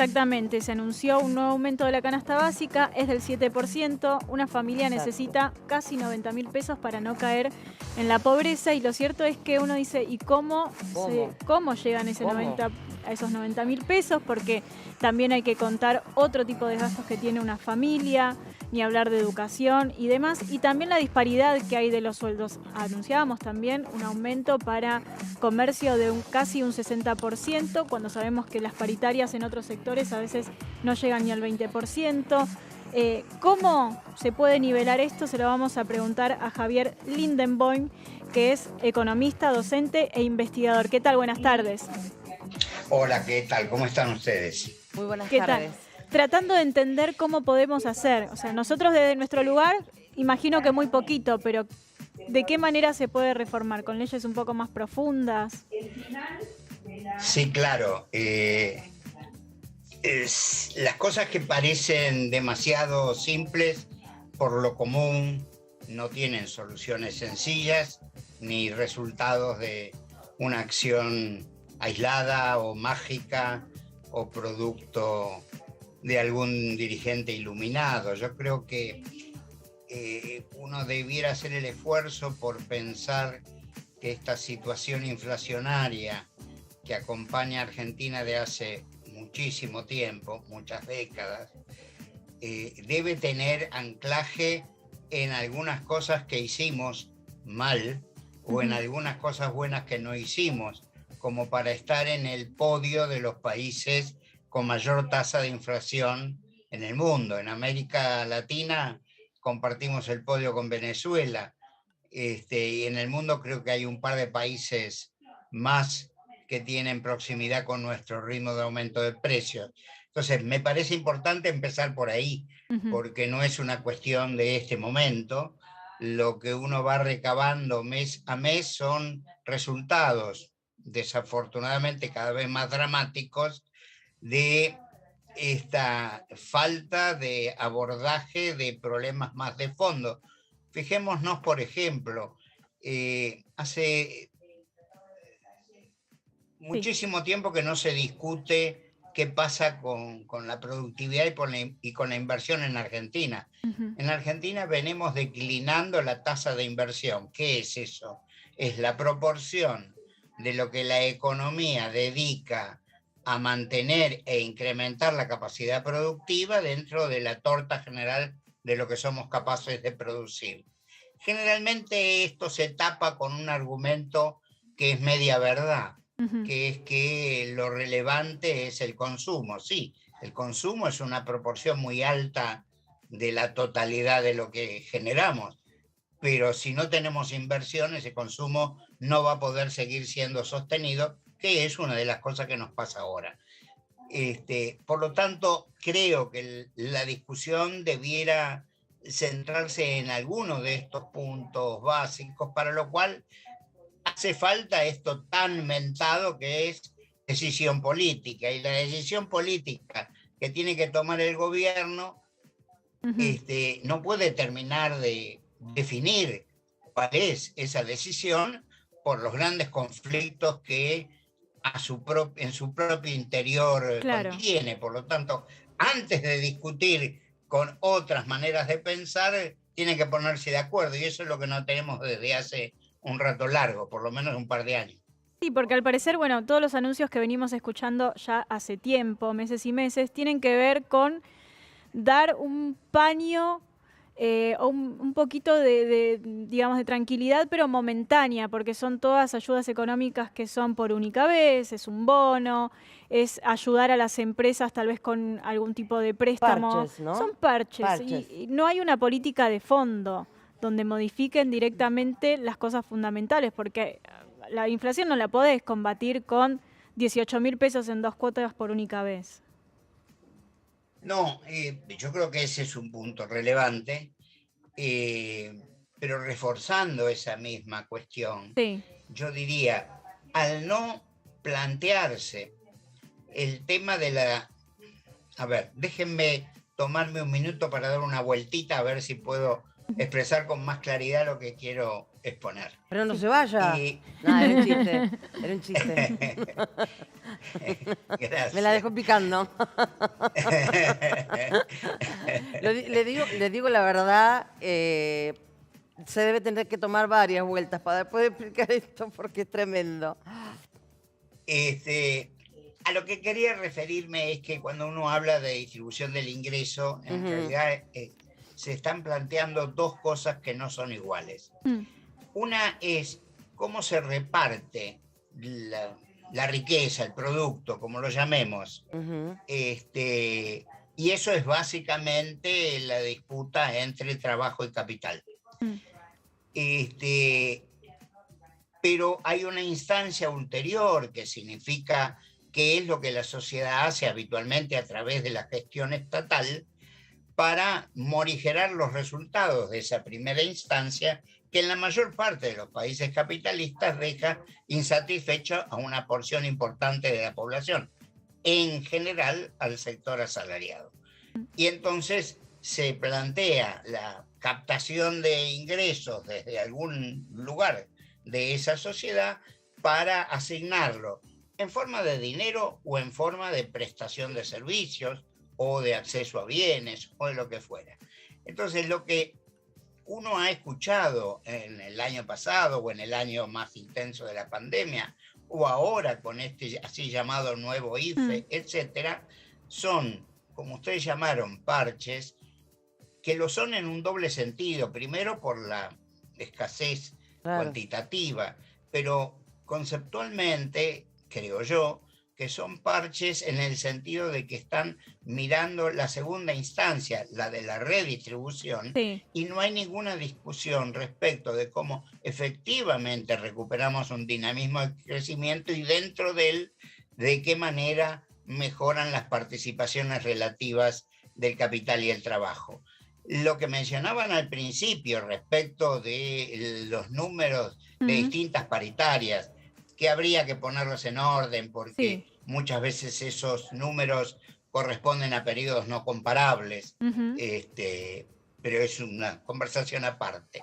Exactamente, se anunció un nuevo aumento de la canasta básica, es del 7%, una familia Exacto. necesita casi 90.000 pesos para no caer en la pobreza y lo cierto es que uno dice, ¿y ¿Cómo? cómo llegan ¿Cómo? a esos 90.000 pesos? Porque también hay que contar otro tipo de gastos que tiene una familia, ni hablar de educación y demás, y también la disparidad que hay de los sueldos. Anunciábamos también un aumento para comercio de casi un 60%, cuando sabemos que las paritarias en otros sectores a veces no llegan ni al 20%. ¿Cómo se puede nivelar esto? Se lo vamos a preguntar a Javier Lindenboim, que es economista, docente e investigador. ¿Qué tal? Buenas tardes. Hola, ¿qué tal? ¿Cómo están ustedes? Muy buenas ¿Qué tal? tardes. Tratando de entender cómo podemos hacer. O sea, nosotros desde nuestro lugar, imagino que muy poquito, pero ¿de qué manera se puede reformar? ¿Con leyes un poco más profundas? Sí, claro. Las cosas que parecen demasiado simples, por lo común, no tienen soluciones sencillas ni resultados de una acción aislada o mágica o producto de algún dirigente iluminado. Yo creo que uno debiera hacer el esfuerzo por pensar que esta situación inflacionaria que acompaña a Argentina de hace muchísimo tiempo, muchas décadas, debe tener anclaje en algunas cosas que hicimos mal o en algunas cosas buenas que no hicimos, como para estar en el podio de los países con mayor tasa de inflación en el mundo. En América Latina compartimos el podio con Venezuela, y en el mundo creo que hay un par de países más que tienen proximidad con nuestro ritmo de aumento de precios. Entonces, me parece importante empezar por ahí, Ujú. porque no es una cuestión de este momento. Lo que uno va recabando mes a mes son resultados, desafortunadamente cada vez más dramáticos, de esta falta de abordaje de problemas más de fondo. Fijémonos, por ejemplo, hace Sí. muchísimo tiempo que no se discute qué pasa con la productividad y con la inversión en Argentina. Ujú. En Argentina venimos declinando la tasa de inversión. ¿Qué es eso? Es la proporción de lo que la economía dedica a mantener e incrementar la capacidad productiva dentro de la torta general de lo que somos capaces de producir. Generalmente esto se tapa con un argumento que es media verdad, Ujú. que es que lo relevante es el consumo. Sí, el consumo es una proporción muy alta de la totalidad de lo que generamos, pero si no tenemos inversión, ese consumo no va a poder seguir siendo sostenido, que es una de las cosas que nos pasa ahora. Por lo tanto, creo que la discusión debiera centrarse en alguno de estos puntos básicos, para lo cual hace falta esto tan mentado que es decisión política. Y la decisión política que tiene que tomar el gobierno Ujú. no puede terminar de definir cuál es esa decisión por los grandes conflictos que en su propio interior Claro. contiene. Por lo tanto, antes de discutir con otras maneras de pensar, tiene que ponerse de acuerdo. Y eso es lo que no tenemos desde hace un rato largo, por lo menos un par de años. Sí, porque al parecer, bueno, todos los anuncios que venimos escuchando ya hace tiempo, meses y meses, tienen que ver con dar un paño o un poquito digamos, de tranquilidad, pero momentánea, porque son todas ayudas económicas que son por única vez, es un bono, es ayudar a las empresas tal vez con algún tipo de préstamo. Parches, Son ¿no? parches Parches. y no hay una política de fondo donde modifiquen directamente las cosas fundamentales, porque la inflación no la podés combatir con 18.000 pesos en 2 cuotas por única vez. No, yo creo que ese es un punto relevante, eh, pero reforzando esa misma cuestión, Sí. yo diría, al no plantearse el tema de la... A ver, déjenme tomarme un minuto para dar una vueltita a ver si puedo expresar con más claridad lo que quiero exponer. Pero no se vaya. Y No, era un chiste. Era un chiste. gracias. Me la dejó picando. Le digo la verdad, se debe tener que tomar varias vueltas para poder explicar esto porque es tremendo. A lo que quería referirme es que cuando uno habla de distribución del ingreso, en realidad se están planteando dos cosas que no son iguales. Una es cómo se reparte la riqueza, el producto, como lo llamemos. Y eso es básicamente la disputa entre trabajo y capital. Pero hay una instancia ulterior que significa qué es lo que la sociedad hace habitualmente a través de la gestión estatal para morigerar los resultados de esa primera instancia, que en la mayor parte de los países capitalistas deja insatisfecho a una porción importante de la población, en general al sector asalariado. Y entonces se plantea la captación de ingresos desde algún lugar de esa sociedad para asignarlo en forma de dinero o en forma de prestación de servicios o de acceso a bienes o de lo que fuera. Entonces, lo que uno ha escuchado en el año pasado o en el año más intenso de la pandemia o ahora con este así llamado nuevo IFE, etcétera, son, como ustedes llamaron, parches que lo son en un doble sentido. Primero, por la escasez cuantitativa, pero conceptualmente, creo yo, que son parches en el sentido de que están mirando la segunda instancia, la de la redistribución, y no hay ninguna discusión respecto de cómo efectivamente recuperamos un dinamismo de crecimiento y dentro de él, de qué manera mejoran las participaciones relativas del capital y el trabajo. Lo que mencionaban al principio respecto de los números de distintas paritarias, que habría que ponerlos en orden porque muchas veces esos números corresponden a periodos no comparables, pero es una conversación aparte.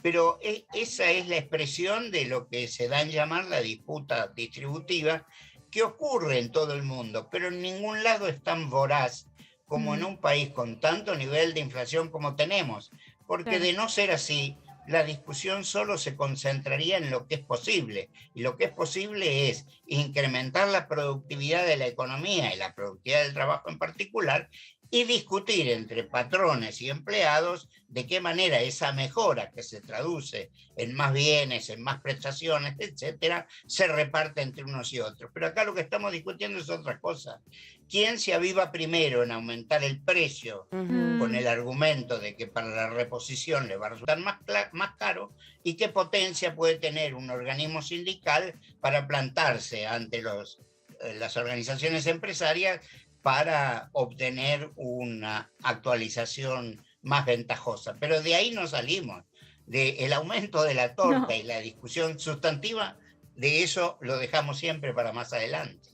Pero esa es la expresión de lo que se da en llamar la disputa distributiva, que ocurre en todo el mundo, pero en ningún lado es tan voraz como en un país con tanto nivel de inflación como tenemos, porque de no ser así, la discusión solo se concentraría en lo que es posible, y lo que es posible es incrementar la productividad de la economía y la productividad del trabajo en particular, y discutir entre patrones y empleados de qué manera esa mejora que se traduce en más bienes, en más prestaciones, etcétera, se reparte entre unos y otros. Pero acá lo que estamos discutiendo es otra cosa. ¿Quién se aviva primero en aumentar el precio con el argumento de que para la reposición le va a resultar más caro? ¿Y qué potencia puede tener un organismo sindical para plantarse ante las organizaciones empresarias para obtener una actualización más ventajosa? Pero de ahí no salimos. Del aumento de la torta y la discusión sustantiva, de eso lo dejamos siempre para más adelante.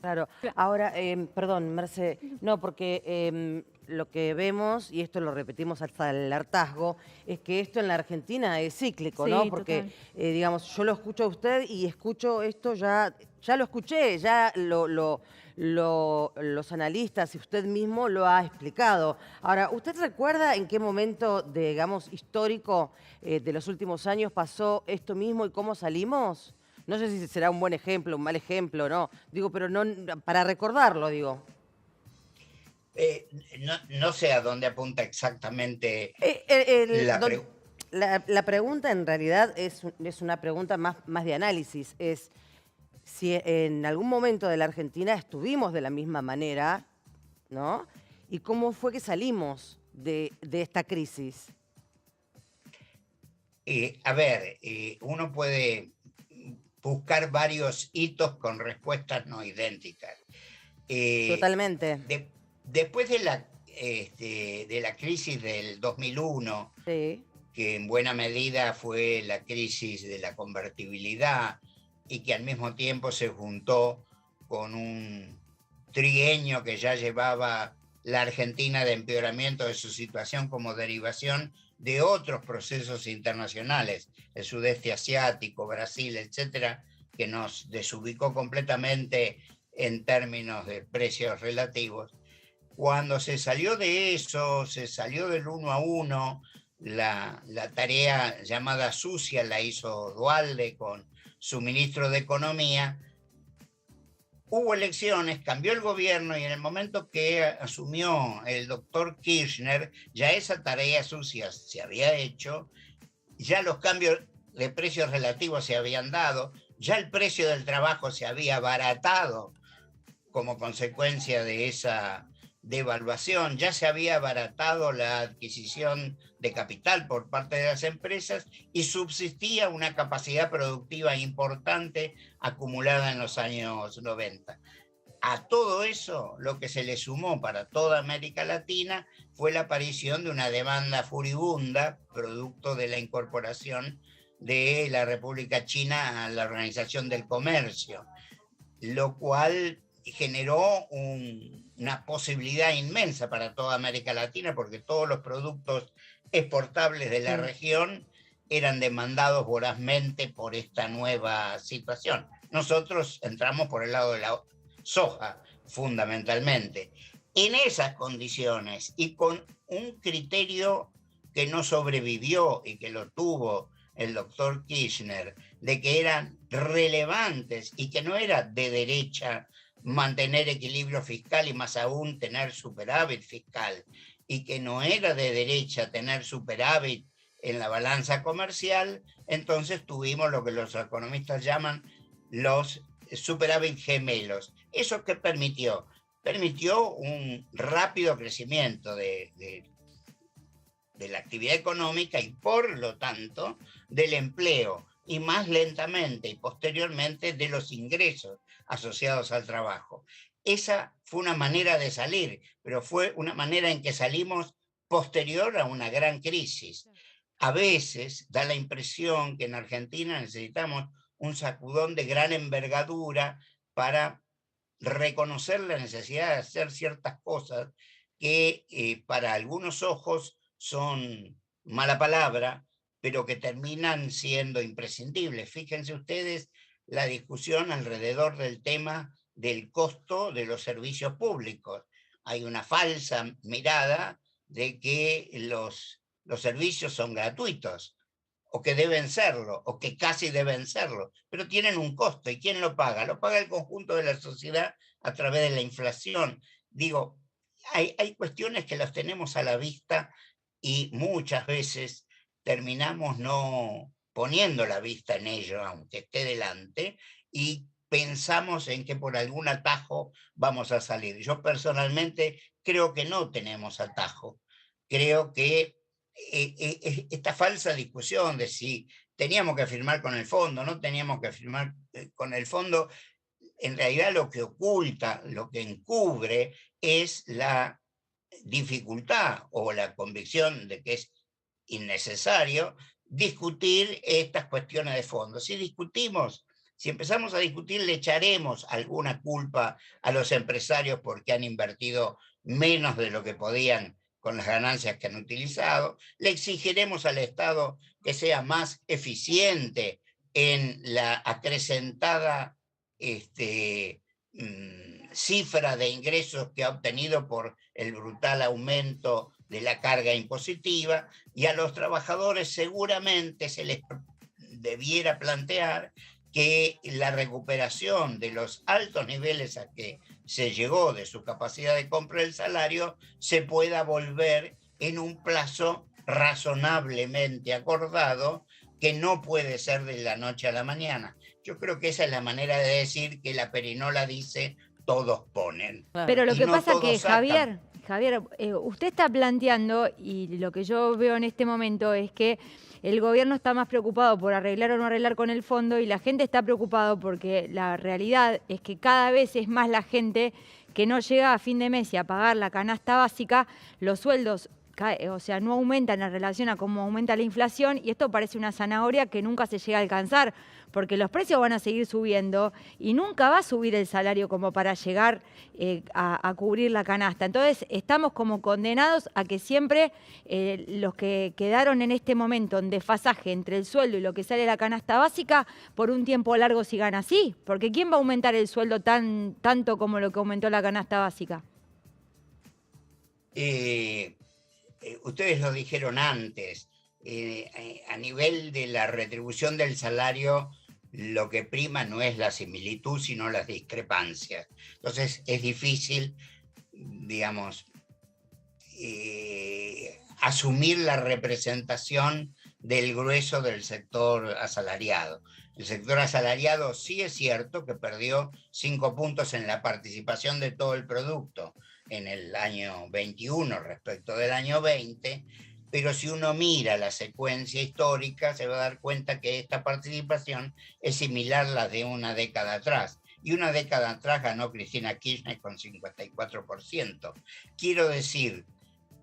Claro. Ahora, perdón, Merce, no, porque lo que vemos, y esto lo repetimos hasta el hartazgo, es que esto en la Argentina es cíclico, ¿no? Porque, digamos, yo lo escucho a usted y escucho esto ya lo escuché, ya los analistas y usted mismo lo ha explicado. Ahora, ¿usted recuerda en qué momento, digamos, histórico de los últimos años pasó esto mismo y cómo salimos? No sé si será un buen ejemplo, un mal ejemplo, ¿no? Digo, pero no para recordarlo, digo. No sé a dónde apunta exactamente la pregunta en realidad es una pregunta más de análisis. Es si en algún momento de la Argentina estuvimos de la misma manera, ¿no? Y cómo fue que salimos de esta crisis. Uno puede buscar varios hitos con respuestas no idénticas. Totalmente. Después de la crisis del 2001, que en buena medida fue la crisis de la convertibilidad y que al mismo tiempo se juntó con un trienio que ya llevaba la Argentina de empeoramiento de su situación como derivación de otros procesos internacionales, el sudeste asiático, Brasil, etcétera, que nos desubicó completamente en términos de precios relativos. Cuando se salió de eso, se salió del 1 a 1, la tarea llamada sucia la hizo Duhalde con su ministro de Economía. Hubo elecciones, cambió el gobierno y en el momento que asumió el doctor Kirchner, ya esa tarea sucia se había hecho, ya los cambios de precios relativos se habían dado, ya el precio del trabajo se había abaratado como consecuencia de esa devaluación, ya se había abaratado la adquisición de capital por parte de las empresas y subsistía una capacidad productiva importante acumulada en los años 90. A todo eso, lo que se le sumó para toda América Latina fue la aparición de una demanda furibunda, producto de la incorporación de la República China a la Organización del Comercio, lo cual generó una posibilidad inmensa para toda América Latina, porque todos los productos exportables de la región eran demandados vorazmente por esta nueva situación. Nosotros entramos por el lado de la soja, fundamentalmente. En esas condiciones y con un criterio que no sobrevivió y que lo tuvo el doctor Kirchner, de que eran relevantes y que no era de derecha mantener equilibrio fiscal y más aún tener superávit fiscal, y que no era de derecha tener superávit en la balanza comercial, entonces tuvimos lo que los economistas llaman los superávit gemelos. ¿Eso qué permitió? Permitió un rápido crecimiento de la actividad económica y por lo tanto del empleo, y más lentamente y posteriormente de los ingresos asociados al trabajo. Esa fue una manera de salir, pero fue una manera en que salimos posterior a una gran crisis. A veces da la impresión que en Argentina necesitamos un sacudón de gran envergadura para reconocer la necesidad de hacer ciertas cosas que para algunos ojos son mala palabra, pero que terminan siendo imprescindibles. Fíjense ustedes la discusión alrededor del tema del costo de los servicios públicos. Hay una falsa mirada de que los servicios son gratuitos, o que deben serlo, o que casi deben serlo, pero tienen un costo. ¿Y quién lo paga? Lo paga el conjunto de la sociedad a través de la inflación. Digo, hay cuestiones que las tenemos a la vista y muchas veces terminamos no poniendo la vista en ello, aunque esté delante, y pensamos en que por algún atajo vamos a salir. Yo personalmente creo que no tenemos atajo. Creo que esta falsa discusión de si teníamos que firmar con el fondo, no teníamos que firmar con el fondo, en realidad lo que oculta, lo que encubre es la dificultad o la convicción de que es innecesario discutir estas cuestiones de fondo. Si empezamos a discutir, le echaremos alguna culpa a los empresarios porque han invertido menos de lo que podían con las ganancias que han utilizado, le exigiremos al Estado que sea más eficiente en la acrecentada cifra de ingresos que ha obtenido por el brutal aumento de la carga impositiva, y a los trabajadores seguramente se les debiera plantear que la recuperación de los altos niveles a que se llegó de su capacidad de compra del salario se pueda volver en un plazo razonablemente acordado, que no puede ser de la noche a la mañana. Yo creo que esa es la manera de decir que la perinola dice todos ponen. Pero lo que no pasa que, sacan. Javier, usted está planteando, y lo que yo veo en este momento es que el gobierno está más preocupado por arreglar o no arreglar con el fondo, y la gente está preocupada porque la realidad es que cada vez es más la gente que no llega a fin de mes y a pagar la canasta básica. Los sueldos o sea, no aumentan en relación a cómo aumenta la inflación, y esto parece una zanahoria que nunca se llega a alcanzar, porque los precios van a seguir subiendo y nunca va a subir el salario como para llegar a cubrir la canasta. Entonces, estamos como condenados a que siempre los que quedaron en este momento en desfasaje entre el sueldo y lo que sale de la canasta básica, por un tiempo largo sigan así, porque ¿quién va a aumentar el sueldo tanto como lo que aumentó la canasta básica? Ustedes lo dijeron antes, a nivel de la retribución del salario, lo que prima no es la similitud, sino las discrepancias. Entonces es difícil, digamos, asumir la representación del grueso del sector asalariado. El sector asalariado sí es cierto que perdió 5 puntos en la participación de todo el producto en el año 21 respecto del año 20, pero si uno mira la secuencia histórica se va a dar cuenta que esta participación es similar a la de una década atrás. Y una década atrás ganó Cristina Kirchner con 54%. Quiero decir,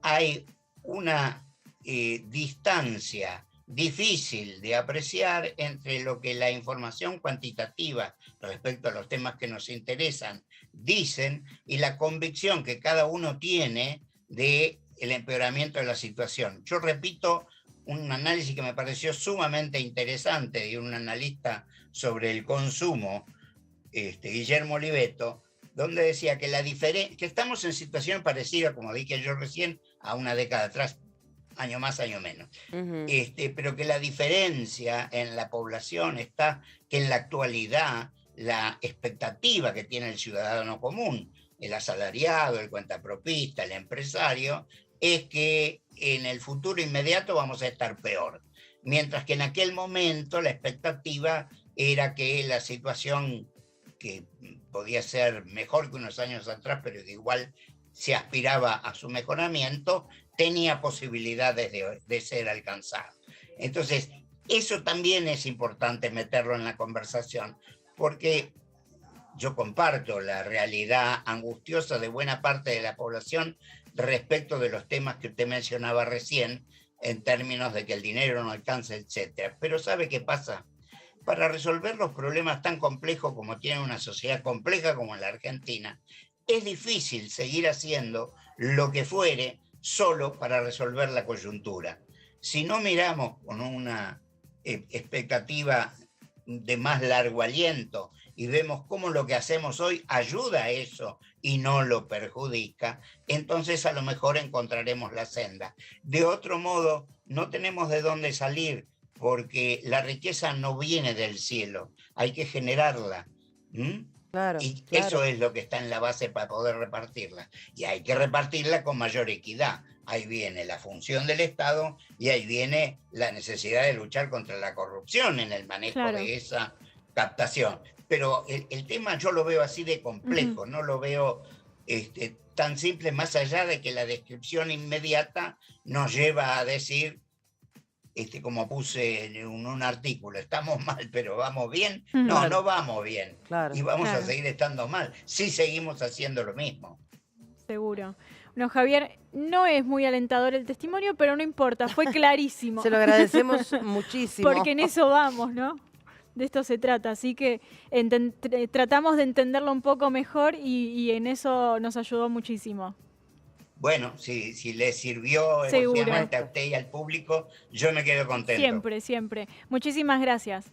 hay una distancia difícil de apreciar entre lo que la información cuantitativa respecto a los temas que nos interesan dicen y la convicción que cada uno tiene de el empeoramiento de la situación. Yo repito un análisis que me pareció sumamente interesante de un analista sobre el consumo, Guillermo Oliveto, donde decía que que estamos en situación parecida, como dije yo recién, a una década atrás, año más, año menos. Pero que la diferencia en la población está que en la actualidad la expectativa que tiene el ciudadano común, el asalariado, el cuentapropista, el empresario, es que en el futuro inmediato vamos a estar peor. Mientras que en aquel momento la expectativa era que la situación, que podía ser mejor que unos años atrás, pero que igual se aspiraba a su mejoramiento, tenía posibilidades de ser alcanzado. Entonces, eso también es importante meterlo en la conversación, porque yo comparto la realidad angustiosa de buena parte de la población respecto de los temas que usted mencionaba recién, en términos de que el dinero no alcanza, etc. Pero ¿sabe qué pasa? Para resolver los problemas tan complejos como tiene una sociedad compleja como la Argentina, es difícil seguir haciendo lo que fuere solo para resolver la coyuntura. Si no miramos con una expectativa de más largo aliento y vemos cómo lo que hacemos hoy ayuda a eso y no lo perjudica, entonces a lo mejor encontraremos la senda. De otro modo, no tenemos de dónde salir, porque la riqueza no viene del cielo, hay que generarla. Claro, y claro. eso es lo que está en la base para poder repartirla. Y hay que repartirla con mayor equidad. Ahí viene la función del Estado y ahí viene la necesidad de luchar contra la corrupción en el manejo de esa captación. Pero el tema yo lo veo así de complejo, no lo veo tan simple, más allá de que la descripción inmediata nos lleva a decir, como puse en un artículo, estamos mal, pero ¿vamos bien? No, no vamos bien. Y vamos a seguir estando mal si seguimos haciendo lo mismo. Seguro. Bueno, Javier, no es muy alentador el testimonio, pero no importa, fue clarísimo. Se lo agradecemos muchísimo. Porque en eso vamos, ¿no? De esto se trata, así que tratamos de entenderlo un poco mejor y en eso nos ayudó muchísimo. Bueno, si les sirvió emocionalmente a usted y al público, yo me quedo contento. Siempre, siempre. Muchísimas gracias.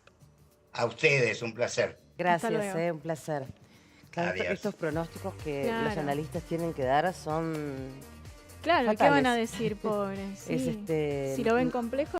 A ustedes, un placer. Gracias, un placer. Claro, estos pronósticos que los analistas tienen que dar son Claro, fatales. ¿Qué van a decir, pobres? Sí. Si lo ven complejo.